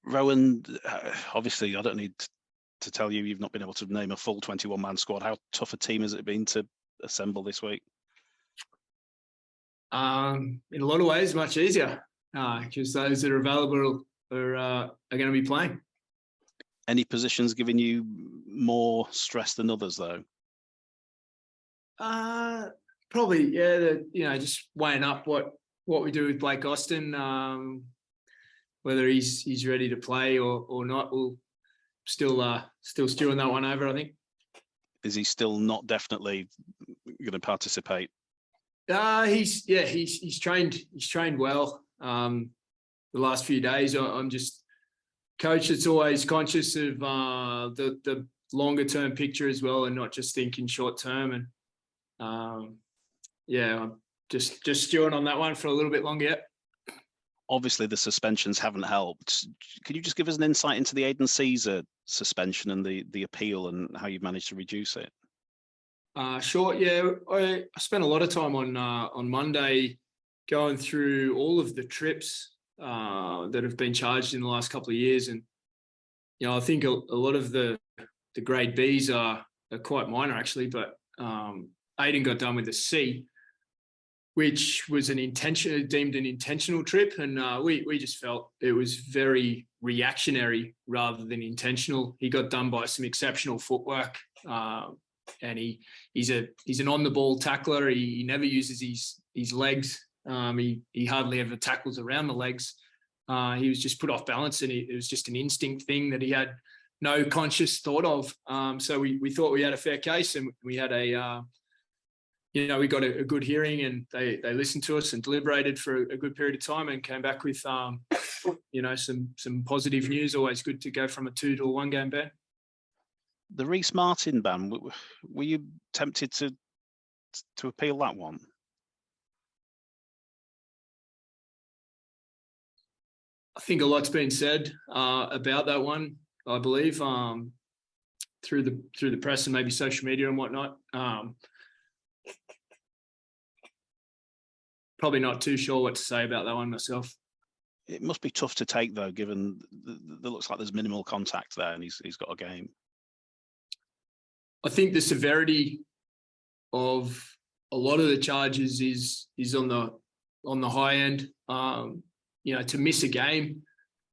Rohan, obviously, I don't need to tell you, you've not been able to name a full 21-man squad. How tough a team has it been to assemble this week? In a lot of ways, much easier because those that are available are going to be playing. Any positions giving you more stress than others, though? Probably, yeah. Just weighing up what we do with Blake Austin, whether he's ready to play or not. We'll still stewing that one over, I think. Is he still not definitely going to participate? He's trained well. The last few days, I'm just coach that's always conscious of the longer term picture as well, and not just thinking short term. And I'm just stewing on that one for a little bit longer yet. Obviously, the suspensions haven't helped. Can you just give us an insight into the Aidan Caesar suspension and the appeal and how you've managed to reduce it? Sure. Yeah, I spent a lot of time on Monday going through all of the trips that have been charged in the last couple of years, and I think a lot of the grade Bs are quite minor actually, but Aidan got done with a C, which was deemed an intentional trip, and we just felt it was very reactionary rather than intentional. He got done by some exceptional footwork, and he's an on the ball tackler. He never uses his legs. He hardly ever tackles around the legs. He was just put off balance, and it was just an instinct thing that he had no conscious thought of. So we thought we had a fair case, and we had we got a good hearing, and they listened to us and deliberated for a good period of time and came back with some positive news. Always good to go from a 2 to a 1 game ban. The Rhys Martin ban, were you tempted to appeal that one? I think a lot's been said about that one, I believe, through the press and maybe social media and whatnot. Probably not too sure what to say about that one myself. It must be tough to take, though, given that looks like there's minimal contact there, and he's got a game. I think the severity of a lot of the charges is on the high end. To miss a game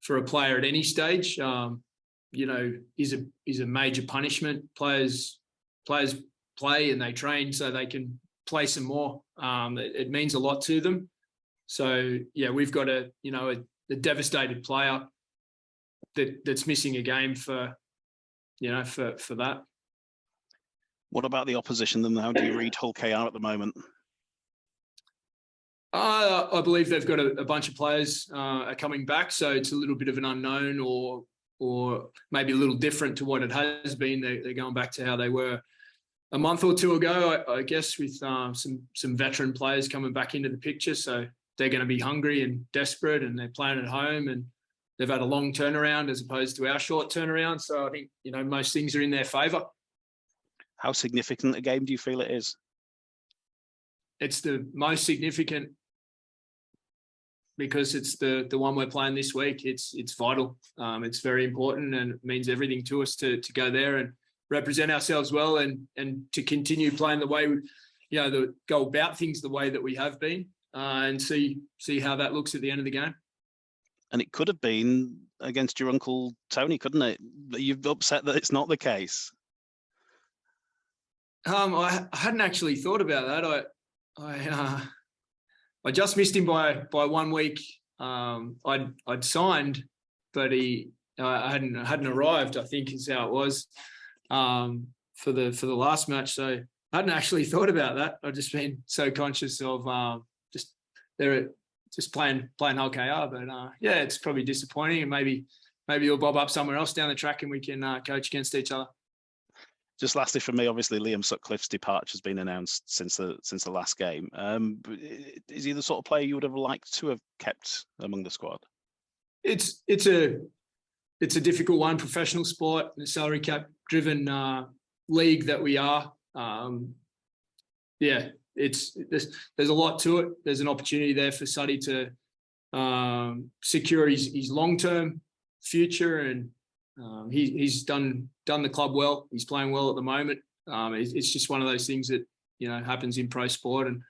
for a player at any stage, is a major punishment. Players play and they train so they can play some more. It means a lot to them. So yeah, we've got a devastated player that's missing a game for that. What about the opposition then? How do you read Hull KR at the moment? I believe they've got a bunch of players are coming back, so it's a little bit of an unknown, or maybe a little different to what it has been. They're going back to how they were a month or two ago, I guess, with some veteran players coming back into the picture. So they're going to be hungry and desperate, and they're playing at home, and they've had a long turnaround as opposed to our short turnaround. So I think most things are in their favour. How significant a game do you feel it is? It's the most significant because it's the one we're playing this week. It's vital. It's very important, and it means everything to us to go there and represent ourselves well, and to continue playing the way go about things the way that we have been, and see how that looks at the end of the game. And it could have been against your uncle Tony, couldn't it? You've upset that it's not the case. I hadn't actually thought about that. I just missed him by 1 week. I'd signed, but I hadn't arrived, I think is how it was, for the last match. So I hadn't actually thought about that. I've just been so conscious of just playing Hull KR. But yeah, it's probably disappointing, and maybe he'll bob up somewhere else down the track and we can coach against each other. Just lastly for me, obviously Liam Sutcliffe's departure has been announced since the last game. Is he the sort of player you would have liked to have kept among the squad? It's a difficult one. Professional sport, the salary cap driven league that we are. There's a lot to it. There's an opportunity there for Suddy to secure his long term future, and he's done the club well. He's playing well at the moment. It's just one of those things that happens in pro sport, and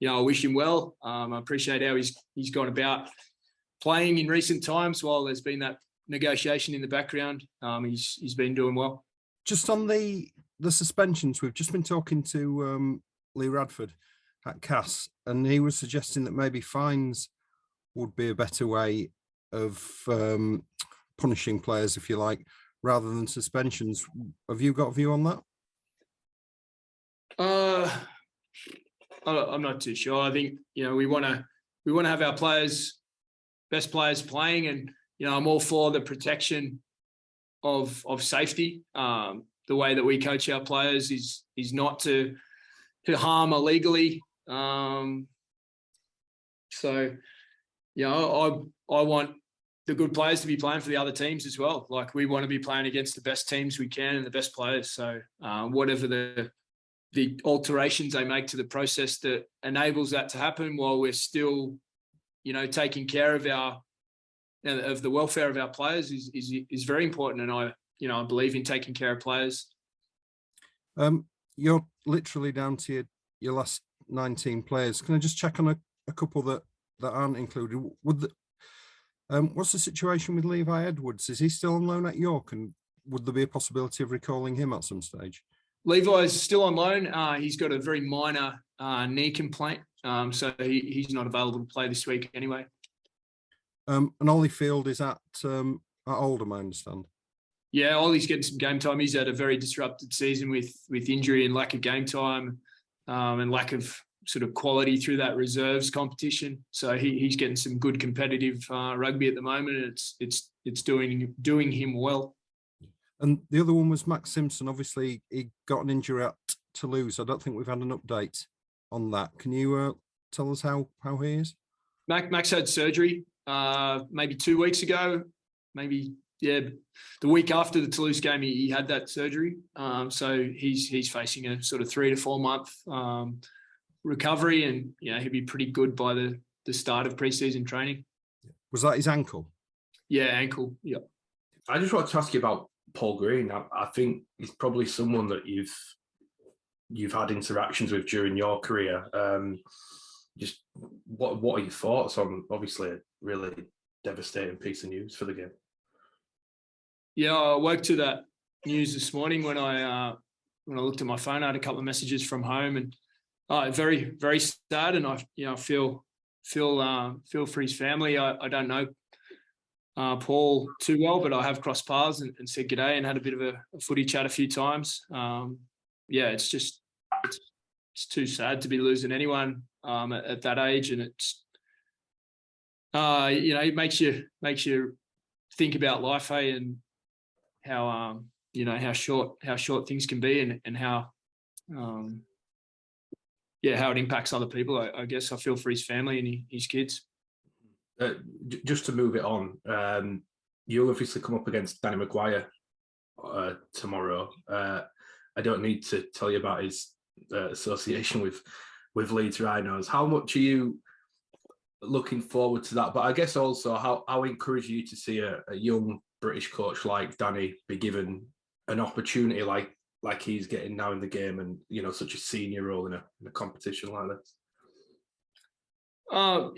I wish him well. I appreciate how he's gone about playing in recent times while there's been that negotiation in the background. He's been doing well. Just on the suspensions, we've just been talking to Lee Radford at Cass, and he was suggesting that maybe fines would be a better way of punishing players, if you like, rather than suspensions. Have you got a view on that? I'm not too sure. I think we want to have our best players playing, and I'm all for the protection of safety. The way that we coach our players is not to harm illegally. So I want the good players to be playing for the other teams as well. Like, we want to be playing against the best teams we can and the best players. So whatever the alterations they make to the process that enables that to happen, while we're still, taking care of the welfare of our players, is very important. And I believe in taking care of players. You're literally down to your last 19 players. Can I just check on a couple that aren't included? What's the situation with Levi Edwards? Is he still on loan at York, and would there be a possibility of recalling him at some stage? Levi is still on loan. He's got a very minor knee complaint, so he's not available to play this week anyway. And Ollie Field is at Oldham, I understand. Yeah, Ollie's getting some game time. He's had a very disrupted season with injury and lack of game time, and lack of sort of quality through that reserves competition. So he's getting some good competitive rugby at the moment. It's doing him well. And the other one was Max Simpson. Obviously, he got an injury at Toulouse. I don't think we've had an update on that. Can you tell us how he is? Max had surgery maybe 2 weeks ago. Maybe, the week after the Toulouse game, he had that surgery. So he's facing a sort of 3 to 4 month recovery, and he'll be pretty good by the start of pre-season training. Was that his ankle? Yeah, ankle. Yeah. I just want to ask you about Paul Green. I think he's probably someone that you've had interactions with during your career. Just what are your thoughts on, obviously, a really devastating piece of news for the game? Yeah, I woke to that news this morning when I looked at my phone. I had a couple of messages from home, and very, very sad. And I feel for his family. I don't know Paul too well, but I have crossed paths and said g'day and had a bit of a footy chat a few times. It's too sad to be losing anyone at that age, and it's it makes you think about life, hey, and how how short things can be, and how how it impacts other people. I guess I feel for his family and his kids. Just to move it on, you'll obviously come up against Danny Maguire tomorrow. I don't need to tell you about his association with Leeds Rhinos. How much are you looking forward to that? But I guess also how encouraged you to see a young British coach like Danny be given an opportunity like he's getting now in the game, and such a senior role in a competition like this? I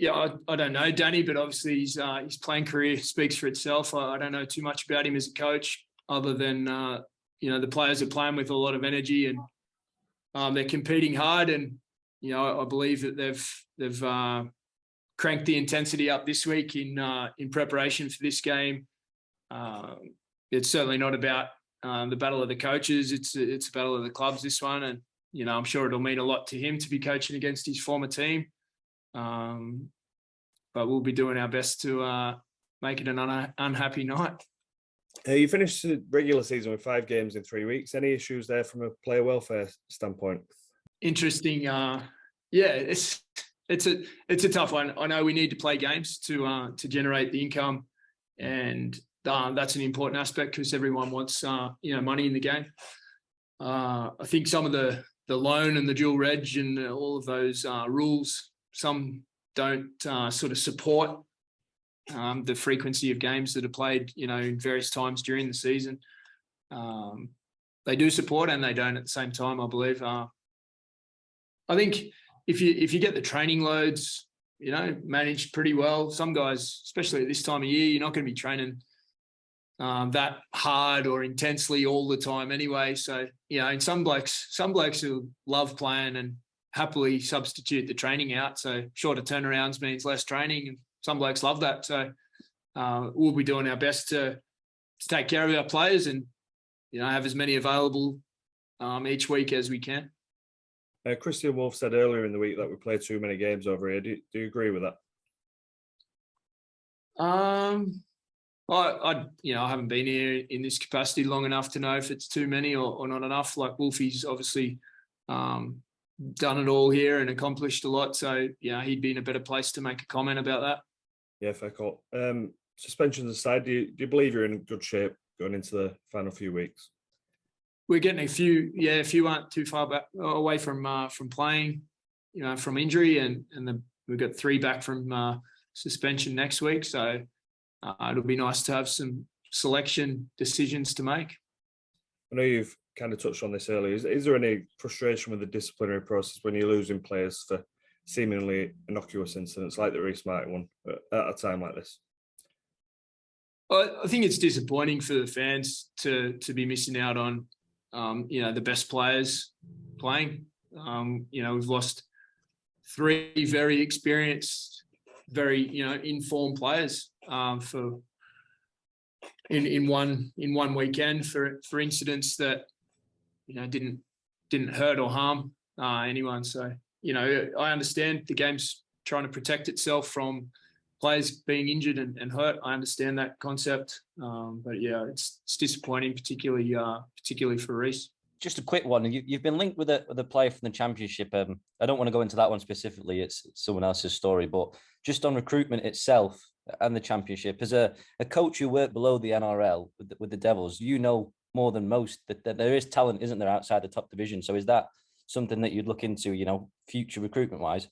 don't know Danny, but obviously his playing career speaks for itself. I don't know too much about him as a coach, other than the players are playing with a lot of energy, and they're competing hard, and I believe that they've cranked the intensity up this week in preparation for this game. It's certainly not about the battle of the coaches. It's a battle of the clubs, this one, and I'm sure it'll mean a lot to him to be coaching against his former team. But we'll be doing our best to make it an unhappy night. You finished the regular season with 5 games in 3 weeks. Any issues there from a player welfare standpoint? Interesting. It's a tough one. I know we need to play games to generate the income, and that's an important aspect because everyone wants money in the game. I think some of the loan and the dual reg and all of those rules, some don't sort of support the frequency of games that are played, in various times during the season. They do support and they don't at the same time, I believe. I think if you get the training loads, managed pretty well, some guys, especially at this time of year, you're not going to be training that hard or intensely all the time anyway. So, and some blokes who love playing and happily substitute the training out. So shorter turnarounds means less training, and some blokes love that. So we'll be doing our best to take care of our players and, have as many available each week as we can. Christian Wolf said earlier in the week that we play too many games over here. Do you agree with that? I haven't been here in this capacity long enough to know if it's too many or not enough. Like Wolfie's obviously done it all here and accomplished a lot. So, he'd be in a better place to make a comment about that. Yeah, fair call. Suspensions aside, do you believe you're in good shape going into the final few weeks? We're getting a few aren't too far back away from playing, from injury, and we've got 3 back from suspension next week. So it'll be nice to have some selection decisions to make. I know you've kind of touched on this earlier. Is there any frustration with the disciplinary process when you're losing players for seemingly innocuous incidents like the Reece Martin one at a time like this? I think it's disappointing for the fans to be missing out on, the best players playing. We've lost 3 very experienced, very informed players in one weekend for incidents that didn't hurt or harm anyone. So I understand the game's trying to protect itself from players being injured and hurt. I understand that concept, but it's disappointing, particularly for Reece. Just a quick one. You've been linked with a player from the Championship. I don't want to go into that one specifically. It's someone else's story, but just on recruitment itself and the Championship, as a coach who worked below the NRL with the Devils, more than most that there is talent, isn't there, outside the top division? So is that something that you'd look into, future recruitment wise?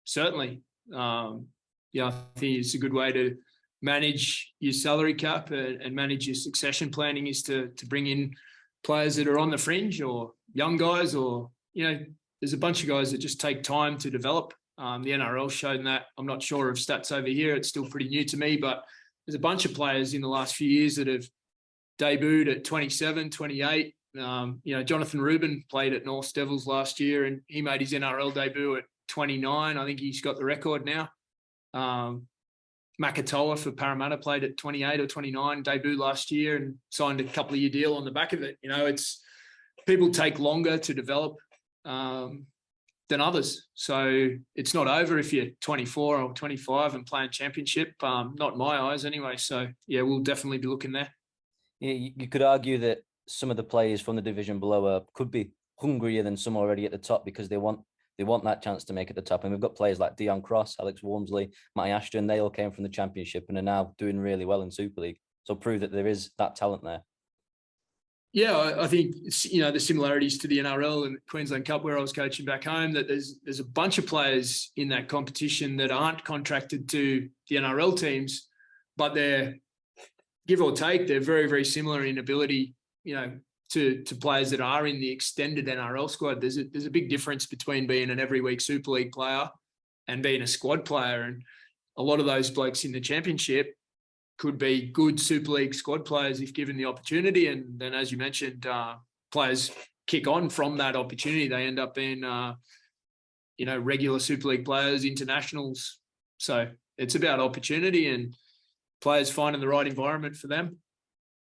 Certainly. I think it's a good way to manage your salary cap and manage your succession planning is to bring in players that are on the fringe or young guys, or there's a bunch of guys that just take time to develop. The NRL's shown that. I'm not sure of stats over here. It's still pretty new to me, but there's a bunch of players in the last few years that have debuted at 27, 28. Jonathan Rubin played at North Devils last year and he made his NRL debut at 29. I think he's got the record now. Makatoa for Parramatta played at 28 or 29, debuted last year and signed a couple of year deal on the back of it. It's people take longer to develop than others. So it's not over if you're 24 or 25 and playing Championship, not in my eyes anyway. So we'll definitely be looking there. Yeah, you could argue that some of the players from the division below could be hungrier than some already at the top because they want that chance to make it at the top. And we've got players like Dion Cross, Alex Wormsley, Matty Ashton. They all came from the Championship and are now doing really well in Super League. So prove that there is that talent there. Yeah, I think the similarities to the NRL and Queensland Cup where I was coaching back home, that there's a bunch of players in that competition that aren't contracted to the NRL teams, but they're, give or take, they're very, very similar in ability, to players that are in the extended NRL squad. There's a big difference between being an every week Super League player and being a squad player. And a lot of those blokes in the Championship could be good Super League squad players if given the opportunity. And then, as you mentioned, players kick on from that opportunity. They end up being, regular Super League players, internationals. So it's about opportunity and players finding the right environment for them.